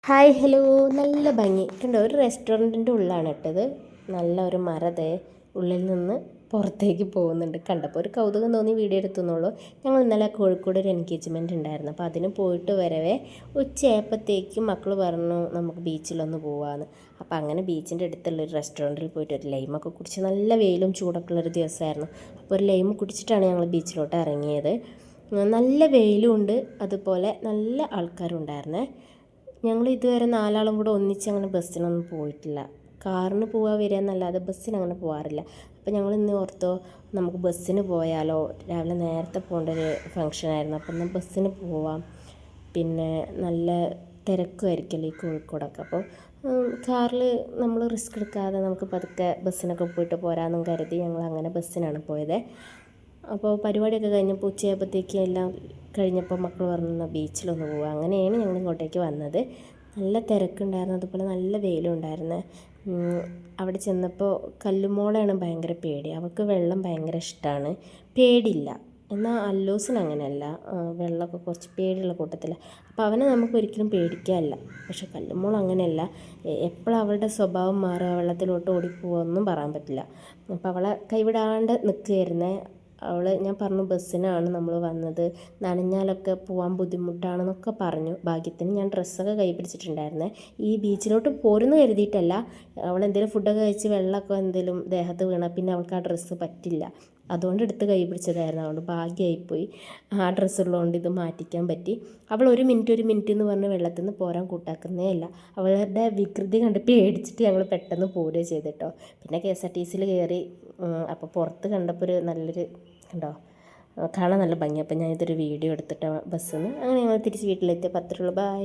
Hi hello, നല്ല ഭംഗി കണ്ടോ. ഒരു റെസ്റ്റോറൻറ്റിൻ്റെ ഉള്ളിലാണ് ഇട്ടത്. നല്ല ഒരു മരതേ ഉള്ളിൽ നിന്ന് പുറത്തേക്ക് പോകുന്നുണ്ട്. കണ്ടപ്പോൾ ഒരു കൗതുകം തോന്നി വീഡിയോ എടുത്തുന്നുള്ളൂ. ഞങ്ങൾ ഇന്നലെ കോഴിക്കോട് ഒരു എൻഗേജ്മെൻറ്റ് ഉണ്ടായിരുന്നു. അപ്പോൾ അതിന് പോയിട്ട് വരവേ ഉച്ചയായപ്പോഴത്തേക്കും മക്കൾ പറഞ്ഞു നമുക്ക് ബീച്ചിലൊന്ന് പോവാമെന്ന്. അപ്പോൾ അങ്ങനെ ബീച്ചിൻ്റെ അടുത്തുള്ളൊരു റെസ്റ്റോറൻറ്റിൽ പോയിട്ട് ഒരു ലൈമൊക്കെ കുടിച്ച്, നല്ല വെയിലും ചൂടൊക്കെ ഉള്ളൊരു ദിവസമായിരുന്നു. അപ്പോൾ ഒരു ലൈം കുടിച്ചിട്ടാണ് ഞങ്ങൾ ബീച്ചിലോട്ട് ഇറങ്ങിയത്. നല്ല വെയിലും ഉണ്ട്, അതുപോലെ നല്ല ആൾക്കാരും ഉണ്ടായിരുന്നേ. ഞങ്ങൾ ഇതുവരെ നാലാളും കൂടെ ഒന്നിച്ച് അങ്ങനെ ബസ്സിനൊന്നും പോയിട്ടില്ല. കാറിന് പോവാൻ വരിക എന്നല്ലാതെ ബസ്സിന് അങ്ങനെ പോകാറില്ല. അപ്പോൾ ഞങ്ങൾ ഇന്ന് ഓർത്തോ നമുക്ക് ബസ്സിന് പോയാലോ, രാവിലെ നേരത്തെ പോകേണ്ട ഒരു ഫംഗ്ഷനായിരുന്നു. അപ്പോൾ എന്നാൽ ബസ്സിന് പോവാം. പിന്നെ നല്ല തിരക്കുമായിരിക്കുമല്ലോ ഈ കോഴിക്കോടൊക്കെ. അപ്പോൾ കാറിൽ നമ്മൾ റിസ്ക് എടുക്കാതെ നമുക്ക് പതുക്കെ ബസ്സിനൊക്കെ പോയിട്ട് പോരാമെന്നും കരുതി ഞങ്ങൾ അങ്ങനെ ബസ്സിനാണ് പോയത്. അപ്പോൾ പരിപാടിയൊക്കെ കഴിഞ്ഞപ്പോൾ ഉച്ചയായപ്പോഴത്തേക്കും എല്ലാം കഴിഞ്ഞപ്പോൾ മക്കൾ പറഞ്ഞു ബീച്ചിലൊന്ന് പോവുക. അങ്ങനെയാണ് ഞങ്ങൾ ഇങ്ങോട്ടേക്ക് വന്നത്. നല്ല തിരക്കുണ്ടായിരുന്നു, അതുപോലെ നല്ല വെയിലും ഉണ്ടായിരുന്നു. അവിടെ ചെന്നപ്പോൾ കല്ലുമോളാണ് ഭയങ്കര പേടി. അവൾക്ക് വെള്ളം ഭയങ്കര ഇഷ്ടമാണ്, പേടിയില്ല. എന്നാൽ അല്ലൂസിന് അങ്ങനെയല്ല, വെള്ളമൊക്കെ കുറച്ച് പേടിയുള്ള കൂട്ടത്തില്ല. അപ്പോൾ അവനെ നമുക്ക് ഒരിക്കലും പേടിക്കാനില്ല. പക്ഷെ കല്ലുമോൾ അങ്ങനെയല്ല, എപ്പോഴും അവളുടെ സ്വഭാവം മാറുക, വെള്ളത്തിലോട്ട് ഓടിപ്പോവുകയൊന്നും പറയാൻ പറ്റില്ല. അപ്പോൾ അവളെ കൈവിടാണ്ട് നിൽക്കുകയായിരുന്നേ. ഞാൻ പറഞ്ഞു ബസ്സിനാണ് നമ്മൾ വന്നത്, നനഞ്ഞാലൊക്കെ പോകാൻ ബുദ്ധിമുട്ടാണെന്നൊക്കെ പറഞ്ഞു. ഭാഗ്യത്തിന് ഞാൻ ഡ്രസ്സൊക്കെ കൈ പിടിച്ചിട്ടുണ്ടായിരുന്നേ. ഈ ബീച്ചിലോട്ട് പോരുന്നു കരുതിയിട്ടല്ല. അവളെന്തെങ്കിലും ഫുഡൊക്കെ കഴിച്ച് വെള്ളമൊക്കെ എന്തെങ്കിലും ദേഹത്ത് വീണാൽ പിന്നെ അവൾക്ക് ആ ഡ്രസ്സ് പറ്റില്ല. അതുകൊണ്ട് എടുത്ത് കൈ പിടിച്ചതായിരുന്നു. അതുകൊണ്ട് ഭാഗ്യമായിപ്പോയി, ആ ഡ്രസ്സുള്ളതുകൊണ്ട് ഇത് മാറ്റിക്കാൻ പറ്റി. അവൾ ഒരു മിനിറ്റ് എന്ന് പറഞ്ഞ് വെള്ളത്തിൽ നിന്ന് പോരാൻ കൂട്ടാക്കുന്നേ അല്ല. അവളുടെ വികൃതി കണ്ട് പേടിച്ചിട്ട് ഞങ്ങൾ പെട്ടെന്ന് പോരുകയും ചെയ്തിട്ടോ. പിന്നെ KSRTCയിൽ കയറി. അപ്പോൾ പുറത്ത് കണ്ടപ്പോൾ ഒരു നല്ലൊരു കണ്ടോ, കാണാൻ നല്ല ഭംഗി. അപ്പോൾ ഞാനിതൊരു വീഡിയോ എടുത്തിട്ട് ബസ്സിൽ നിന്ന് അങ്ങനെ ഞങ്ങൾ തിരിച്ച് വീട്ടിലെത്തിയ 10 ബൈ.